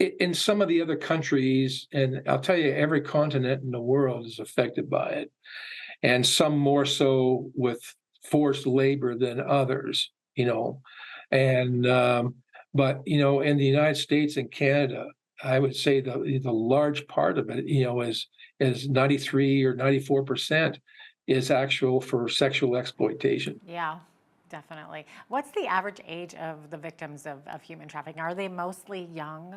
in some of the other countries, and I'll tell you, every continent in the world is affected by it, and some more so with forced labor than others, and but in the United States and Canada, I would say the large part of it, is 93 or 94% is actual for sexual exploitation. Yeah, definitely. What's the average age of the victims of human trafficking? Are they mostly young,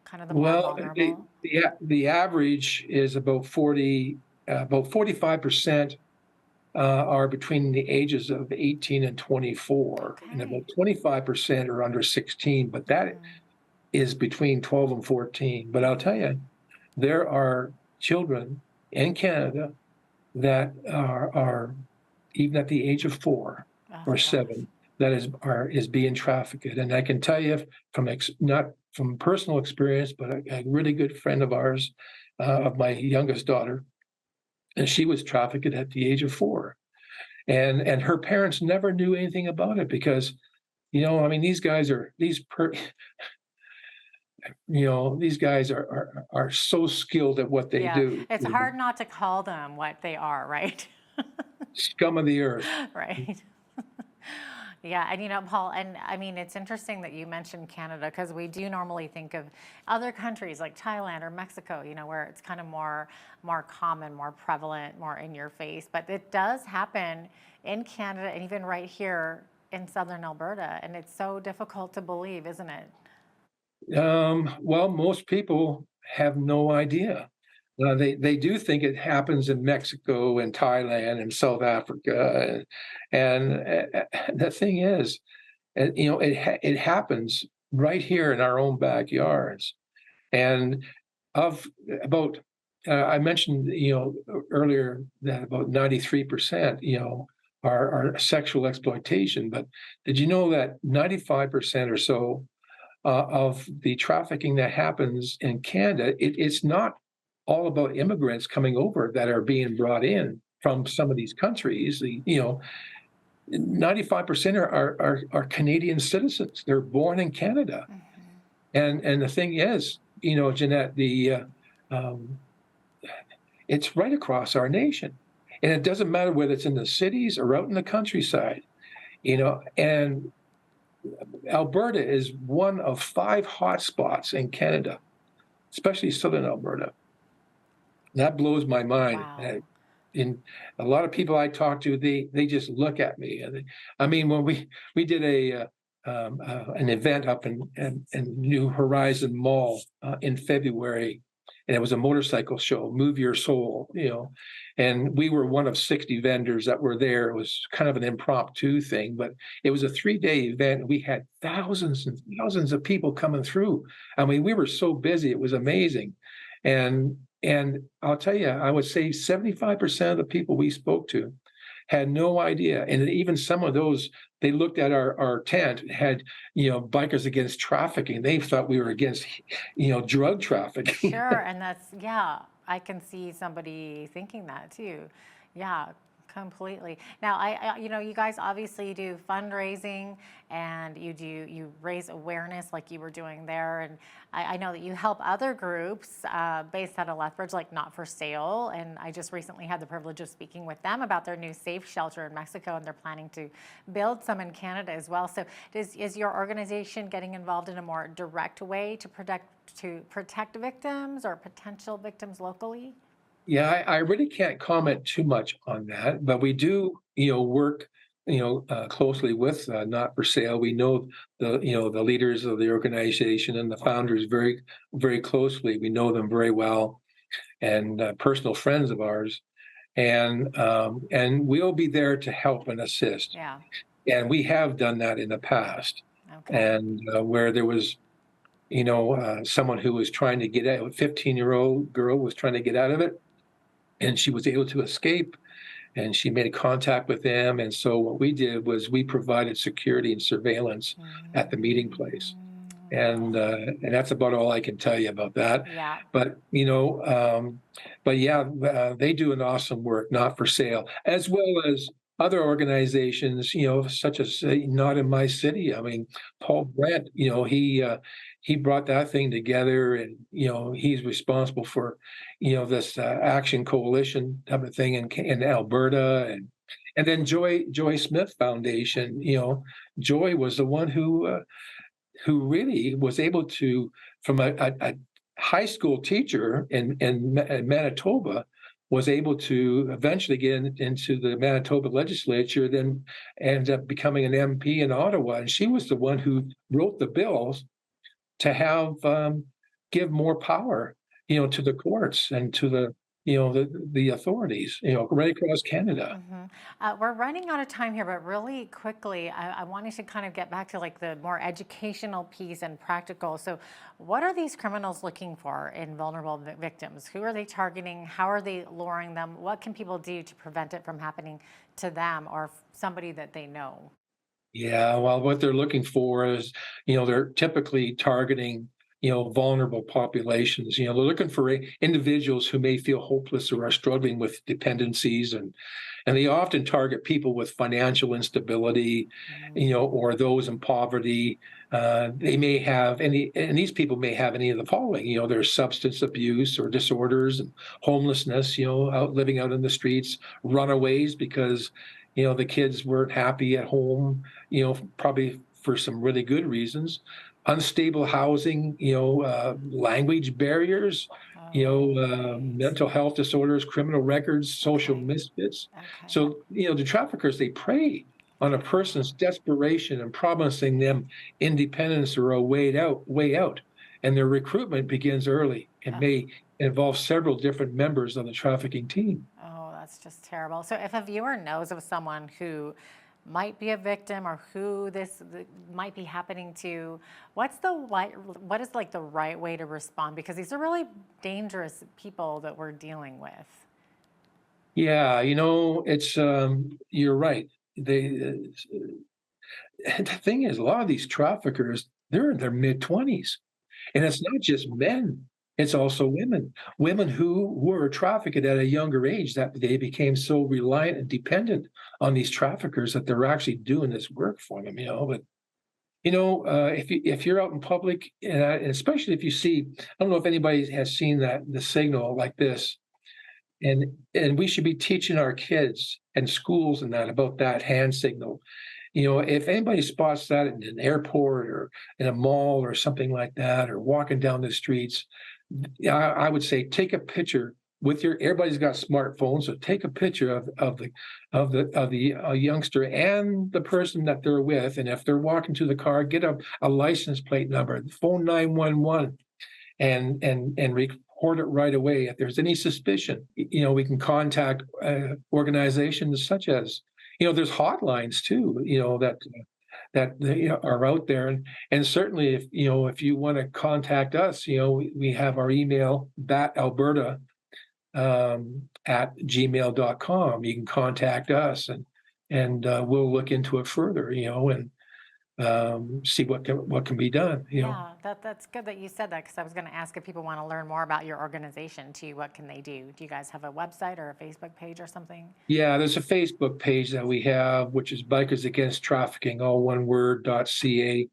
kind of the more vulnerable? The average is about 45% are between the ages of 18 and 24, and about 25% are under 16, but that is between 12 and 14. But I'll tell you, there are children in Canada that are even at the age of 4 or 7 that is being trafficked. And I can tell you not from personal experience, but a really good friend of ours, of my youngest daughter, and she was trafficked at the age of 4. And her parents never knew anything about it, because, these guys are so skilled at what they do. It's hard not to call them what they are, right? Scum of the earth. Right. Yeah, and Paul, and it's interesting that you mentioned Canada, because we do normally think of other countries like Thailand or Mexico, where it's kind of more common, more prevalent, more in your face. But it does happen in Canada, and even right here in southern Alberta, and it's so difficult to believe, isn't it? Well, most people have no idea. They do think it happens in Mexico and Thailand and South Africa, and the thing is, it happens right here in our own backyards. And of about I mentioned, earlier that about 93%, are sexual exploitation. But did you know that 95% or so of the trafficking that happens in Canada, it's not all about immigrants coming over that are being brought in from some of these countries. 95% are Canadian citizens. They're born in Canada. And the thing is, Jeanette, it's right across our nation. And it doesn't matter whether it's in the cities or out in the countryside, and Alberta is one of 5 hotspots in Canada, especially southern Alberta. That blows my mind. Wow. And a lot of people I talk to, they just look at me. And when we did an event up in New Horizon Mall in February, and it was a motorcycle show, Move Your Soul, and we were one of 60 vendors that were there. It was kind of an impromptu thing, but it was a 3-day event. We had thousands and thousands of people coming through. We were so busy, it was amazing. And I'll tell you, I would say 75% of the people we spoke to had no idea. And even some of those, they looked at our tent, had, bikers against trafficking. They thought we were against, drug trafficking. Sure, and I can see somebody thinking that too. Yeah, completely. Now, you guys obviously do fundraising, and you raise awareness like you were doing there, and I know that you help other groups based out of Lethbridge, like Not for Sale, and I just recently had the privilege of speaking with them about their new safe shelter in Mexico, and they're planning to build some in Canada as well. So is your organization getting involved in a more direct way to protect victims or potential victims locally? Yeah, I really can't comment too much on that, but we do, work, closely with Not for Sale. We know the leaders of the organization and the founders very, very closely. We know them very well, and personal friends of ours, and we'll be there to help and assist. Yeah. And we have done that in the past, Okay. and where there was, someone who was trying to get out, a 15-year-old girl was trying to get out of it. And she was able to escape, and she made contact with them. And so what we did was we provided security and surveillance at the meeting place. And that's about all I can tell you about that. Yeah. But, they do an awesome work, Not for Sale, as well as other organizations, such as Not in My City. Paul Brent, he brought that thing together, and he's responsible for this action coalition type of thing in Alberta, and then Joy Smith Foundation. Joy was the one who really was able to, from a high school teacher in Manitoba, was able to eventually get into the Manitoba legislature, then ended up becoming an MP in Ottawa. And she was the one who wrote the bills to have give more power, to the courts and to the authorities, right across Canada. We're running out of time here, but really quickly, I wanted to kind of get back to like the more educational piece and practical. So what are these criminals looking for in vulnerable victims? Who are they targeting? How are they luring them? What can people do to prevent it from happening to them or somebody that they know? Yeah, well, what they're looking for is, they're typically targeting, vulnerable populations. They're looking for individuals who may feel hopeless or are struggling with dependencies, and they often target people with financial instability, or those in poverty. They may have and these people may have any of the following. There's substance abuse or disorders, and homelessness. Living out in the streets, runaways because the kids weren't happy at home. Probably for some really good reasons. Unstable housing, language barriers, mental health disorders, criminal records, social misfits. Okay. So, the traffickers, they prey on a person's desperation and promising them independence or a way out. And their recruitment begins early and may involve several different members of the trafficking team. Oh, that's just terrible. So if a viewer knows of someone who might be a victim or who this might be happening to, what is like the right way to respond? Because these are really dangerous people that we're dealing with. Yeah, it's you're right. The thing is, a lot of these traffickers, they're in their mid-20s, and it's not just men. It's also women who were trafficked at a younger age, that they became so reliant and dependent on these traffickers that they're actually doing this work for them. But if you're out in public, and especially if you see, I don't know if anybody has seen the signal like this, and we should be teaching our kids and schools and that about that hand signal. If anybody spots that in an airport or in a mall or something like that, or walking down the streets, I would say take a picture with everybody's got smartphones, so take a picture of the youngster and the person that they're with, and if they're walking to the car, get a license plate number, phone 911, and report it right away. If there's any suspicion, we can contact organizations such as, there's hotlines too, that are out there, and certainly if you want to contact us, we have our email, batalberta at gmail.com. You can contact us, and we'll look into it further, and see what can be done. Yeah, that's good that you said that, because I was going to ask if people want to learn more about your organization too. What can they do? Do you guys have a website or a Facebook page or something? Yeah, there's a Facebook page that we have, which is Bikers Against Trafficking, all one word, .ca.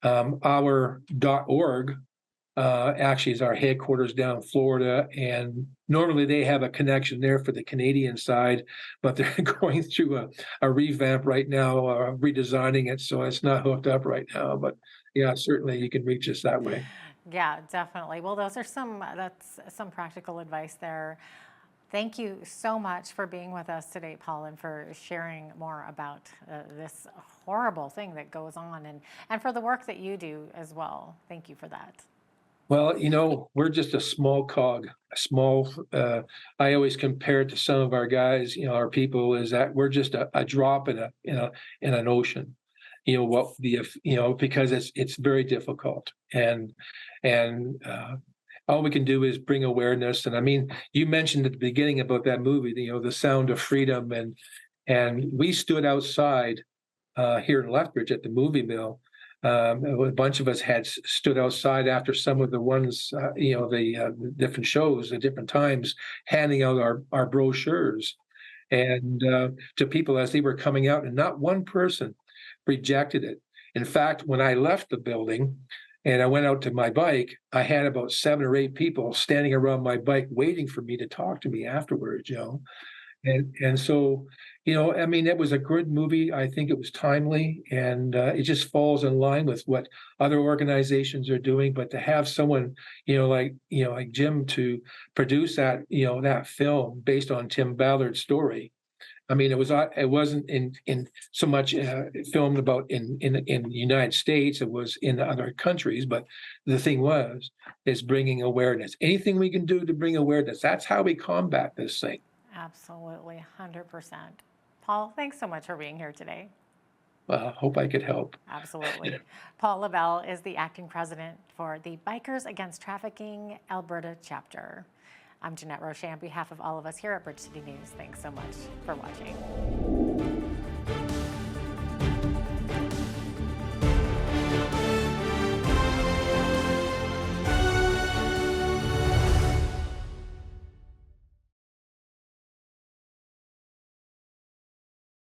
Our .org actually is our headquarters down in Florida, and normally they have a connection there for the Canadian side, but they're going through a revamp right now, redesigning it, so it's not hooked up right now. But yeah, certainly you can reach us that way. Yeah, definitely. Well, that's some practical advice there. Thank you so much for being with us today, Paul, and for sharing more about this horrible thing that goes on, and for the work that you do as well. Thank you for that. Well, we're just a small cog, I always compare it to some of our guys, our people, is that we're just a drop in an ocean, because it's very difficult. And all we can do is bring awareness. And I mean, you mentioned at the beginning about that movie, The Sound of Freedom. And we stood outside here in Lethbridge at the movie mill. A bunch of us had stood outside after some of the ones, the different shows at different times, handing out our brochures and to people as they were coming out, and not one person rejected it. In fact, when I left the building and I went out to my bike, I had about 7 or 8 people standing around my bike waiting for me to talk to me afterwards, And so, I mean, it was a good movie. I think it was timely, and it just falls in line with what other organizations are doing. But to have someone, like Jim, to produce that, that film based on Tim Ballard's story. I mean, it wasn't in so much filmed about in the United States. It was in other countries. But the thing is bringing awareness. Anything we can do to bring awareness. That's how we combat this thing. Absolutely, 100%. Paul, thanks so much for being here today. Hope I could help. Absolutely. Paul Lavelle is the acting president for the Bikers Against Trafficking Alberta chapter. I'm Jeanette Roche on behalf of all of us here at Bridge City News. Thanks so much for watching.